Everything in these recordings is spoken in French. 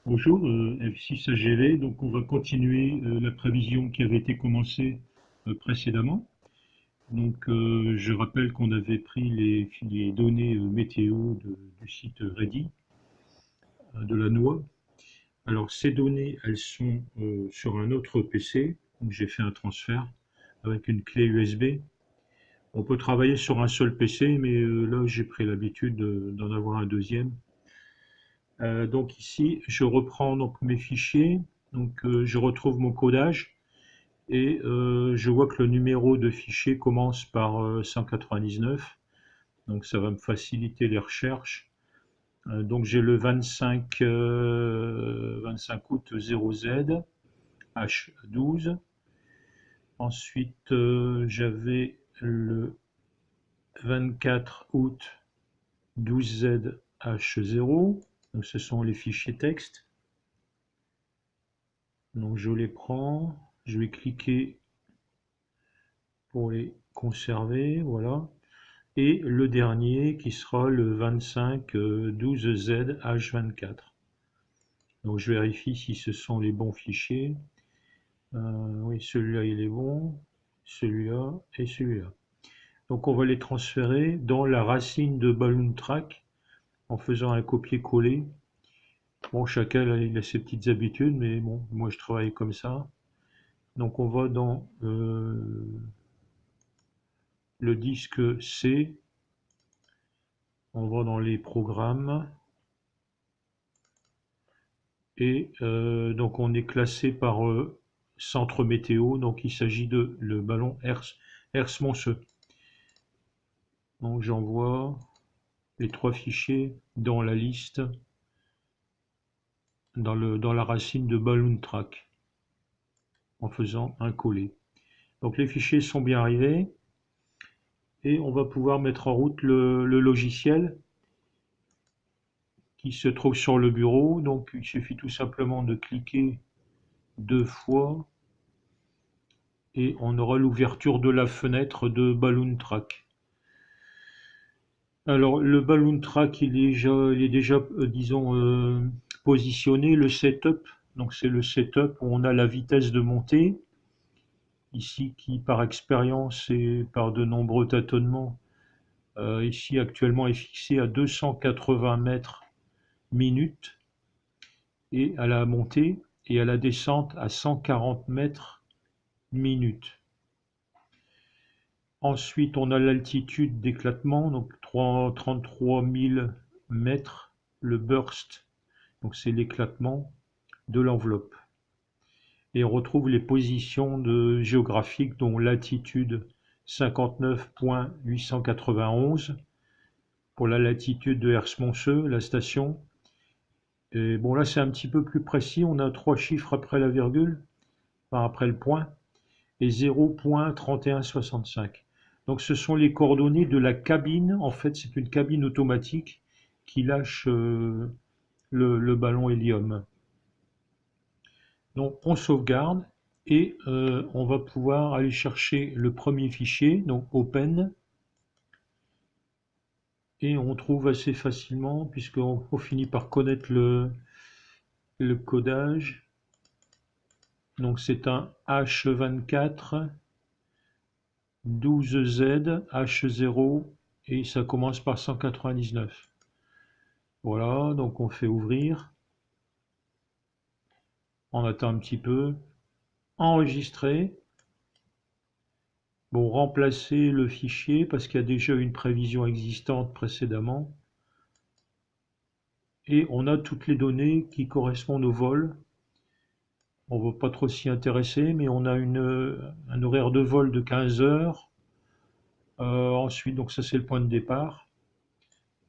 Bonjour, F6AGV. Donc, on va continuer la prévision qui avait été commencée précédemment. Donc, je rappelle qu'on avait pris les données météo du site Ready de la NOAA. Alors, ces données, elles sont sur un autre PC. Donc, j'ai fait un transfert avec une clé USB. On peut travailler sur un seul PC, mais là, j'ai pris l'habitude d'en avoir un deuxième. Donc ici, je reprends donc mes fichiers, donc je retrouve mon codage et je vois que le numéro de fichier commence par 199, donc ça va me faciliter les recherches. Donc j'ai le 25 août 0Z H12. Ensuite, j'avais le 24 août 12Z H0. Donc ce sont les fichiers texte. Donc je les prends, je vais cliquer pour les conserver, voilà. Et le dernier qui sera le 25 12Z H24. Donc je vérifie si ce sont les bons fichiers. Oui, celui-là il est bon, celui-là et celui-là. Donc on va les transférer dans la racine de Balloon Track en faisant un copier-coller. Bon, chacun il a ses petites habitudes, mais bon, moi je travaille comme ça. Donc on va dans le disque C, on va dans les programmes et donc on est classé par centre météo, donc il s'agit de le ballon Herse-Monceau. Donc j'envoie les trois fichiers dans la liste, dans la racine de Balloon Track en faisant un coller. Donc les fichiers sont bien arrivés et on va pouvoir mettre en route le logiciel qui se trouve sur le bureau. Donc il suffit tout simplement de cliquer deux fois et on aura l'ouverture de la fenêtre de Balloon Track. Alors le Balloon Track il est déjà disons positionné, le setup. Donc c'est le setup où on a la vitesse de montée ici qui par expérience et par de nombreux tâtonnements ici actuellement est fixé à 280 mètres minute et à la montée et à la descente à 140 mètres minute. Ensuite, on a l'altitude d'éclatement, donc 33 000 mètres, le burst, donc c'est l'éclatement de l'enveloppe. Et on retrouve les positions géographiques, dont latitude 59,891 pour la latitude de Herse-Monceau, la station. Et bon, là, c'est un petit peu plus précis, on a trois chiffres après la virgule, enfin après le point, et 0,3165. Donc ce sont les coordonnées de la cabine. En fait, c'est une cabine automatique qui lâche le ballon hélium. Donc on sauvegarde et on va pouvoir aller chercher le premier fichier, donc Open, et on trouve assez facilement, puisqu'on finit par connaître le codage. Donc c'est un H24 12Z H0 et ça commence par 199. Voilà, donc on fait ouvrir, on attend un petit peu, enregistrer, bon, remplacer le fichier parce qu'il y a déjà une prévision existante précédemment et on a toutes les données qui correspondent au vol. On ne va pas trop s'y intéresser, mais on a un horaire de vol de 15 heures. Ensuite, donc ça c'est le point de départ.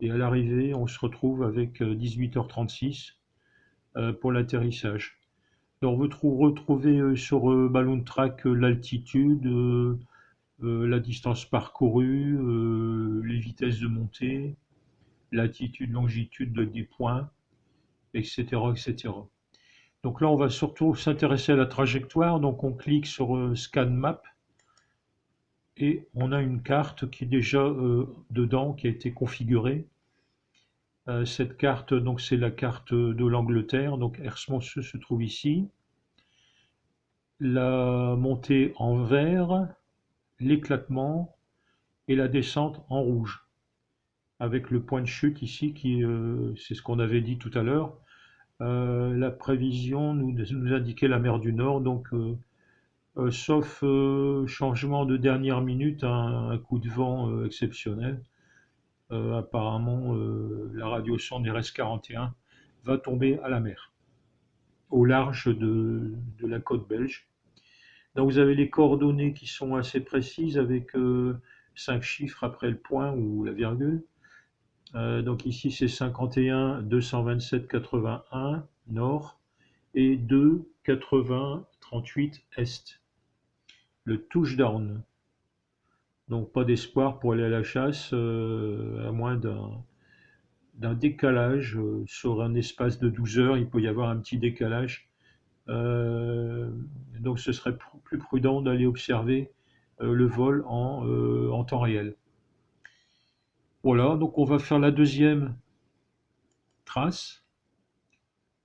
Et à l'arrivée, on se retrouve avec 18h36 pour l'atterrissage. Alors, on veut retrouver sur Balloon Track l'altitude, la distance parcourue, les vitesses de montée, latitude, longitude des points, etc., etc. Donc là, on va surtout s'intéresser à la trajectoire. Donc on clique sur Scan Map et on a une carte qui est déjà dedans, qui a été configurée. Cette carte, donc c'est la carte de l'Angleterre, donc Hermonseux se trouve ici. La montée en vert, l'éclatement et la descente en rouge, avec le point de chute ici qui, c'est ce qu'on avait dit tout à l'heure. La prévision nous indiquait la mer du Nord, donc sauf changement de dernière minute, un coup de vent exceptionnel. Apparemment, la radiosonde RS-41 va tomber à la mer, au large de la côte belge. Donc vous avez les coordonnées qui sont assez précises avec 5 chiffres après le point ou la virgule. Donc ici c'est 51 227 81 nord et 2 80 38 est. Le touchdown. Donc pas d'espoir pour aller à la chasse, à moins d'un décalage sur un espace de 12 heures, il peut y avoir un petit décalage. Donc ce serait plus prudent d'aller observer le vol en temps réel. Voilà, donc on va faire la deuxième trace.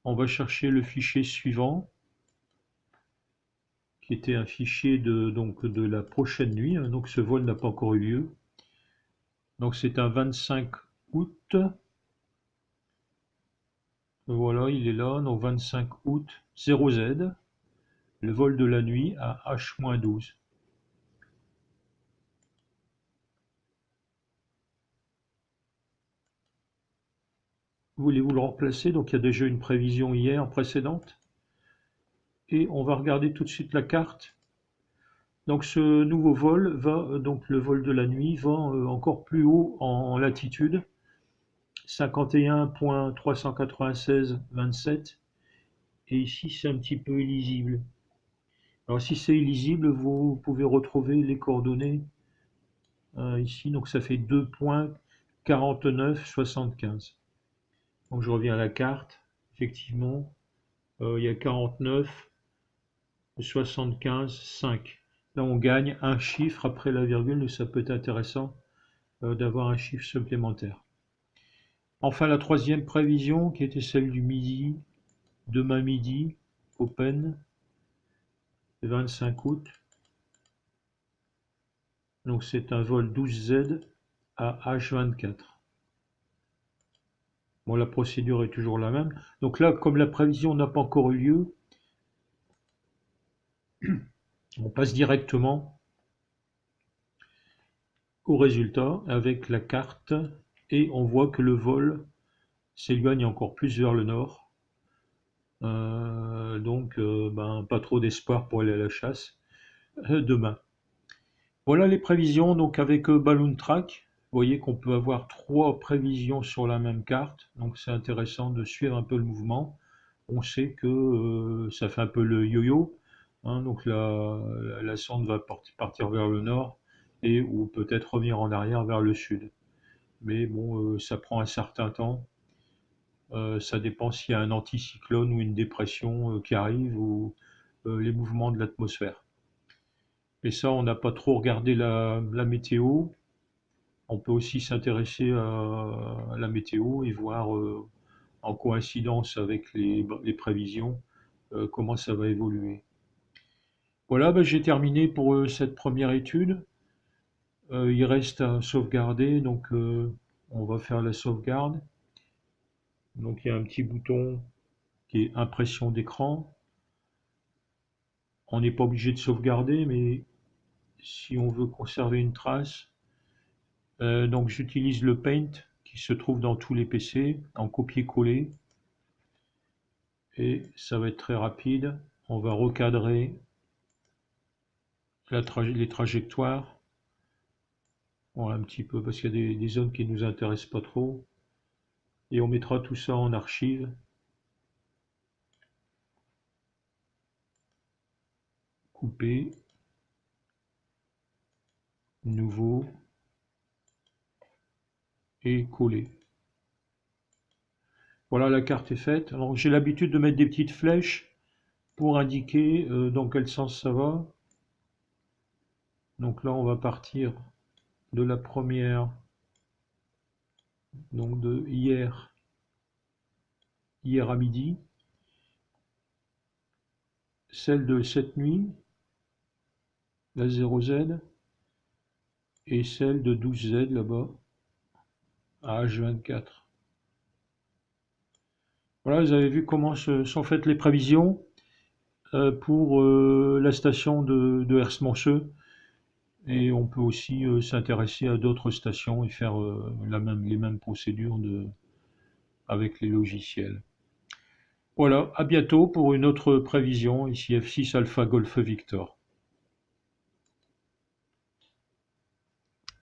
On va chercher le fichier suivant, qui était un fichier donc de la prochaine nuit. Donc ce vol n'a pas encore eu lieu. Donc c'est un 25 août. Voilà, il est là, donc 25 août 0Z, le vol de la nuit à H-12. Voulez-vous le remplacer? Donc il y a déjà une prévision hier précédente. Et on va regarder tout de suite la carte. Donc ce nouveau vol va, donc le vol de la nuit, va encore plus haut en latitude, 51.396,27. Et ici c'est un petit peu illisible. Alors si c'est illisible, vous pouvez retrouver les coordonnées ici, donc ça fait 2.4975. Donc je reviens à la carte, effectivement, il y a 49, 75, 5. Là on gagne un chiffre après la virgule, donc ça peut être intéressant d'avoir un chiffre supplémentaire. Enfin la troisième prévision, qui était celle du midi, demain midi, Open, le 25 août. Donc c'est un vol 12Z à H24. Bon, la procédure est toujours la même. Donc là, comme la prévision n'a pas encore eu lieu, on passe directement au résultat avec la carte et on voit que le vol s'éloigne encore plus vers le nord. Donc, pas trop d'espoir pour aller à la chasse demain. Voilà les prévisions. Donc avec Balloon Track, vous voyez qu'on peut avoir 3 prévisions sur la même carte. Donc c'est intéressant de suivre un peu le mouvement. On sait que ça fait un peu le yo-yo. Donc la sonde va partir vers le nord et ou peut-être revenir en arrière vers le sud. Mais bon, ça prend un certain temps. Ça dépend s'il y a un anticyclone ou une dépression qui arrive ou les mouvements de l'atmosphère. Et ça, on n'a pas trop regardé la météo. On peut aussi s'intéresser à la météo et voir en coïncidence avec les prévisions comment ça va évoluer. Voilà, j'ai terminé pour cette première étude. Il reste à sauvegarder, donc on va faire la sauvegarde. Donc il y a un petit bouton qui est impression d'écran. On n'est pas obligé de sauvegarder, mais si on veut conserver une trace, donc j'utilise le Paint qui se trouve dans tous les PC en copier-coller. Et ça va être très rapide. On va recadrer les trajectoires. Bon, un petit peu parce qu'il y a des zones qui ne nous intéressent pas trop. Et on mettra tout ça en archive. Couper. Nouveau. Et coller. Voilà, la carte est faite. Alors j'ai l'habitude de mettre des petites flèches pour indiquer dans quel sens ça va. Donc là, on va partir de la première, donc de hier, hier à midi, celle de cette nuit, la 0Z, et celle de 12Z là-bas, à H24. Voilà, vous avez vu comment sont faites les prévisions pour la station de Herse-Monceau. Et on peut aussi s'intéresser à d'autres stations et faire les mêmes procédures avec les logiciels. Voilà, à bientôt pour une autre prévision, ici F6 Alpha Golf Victor.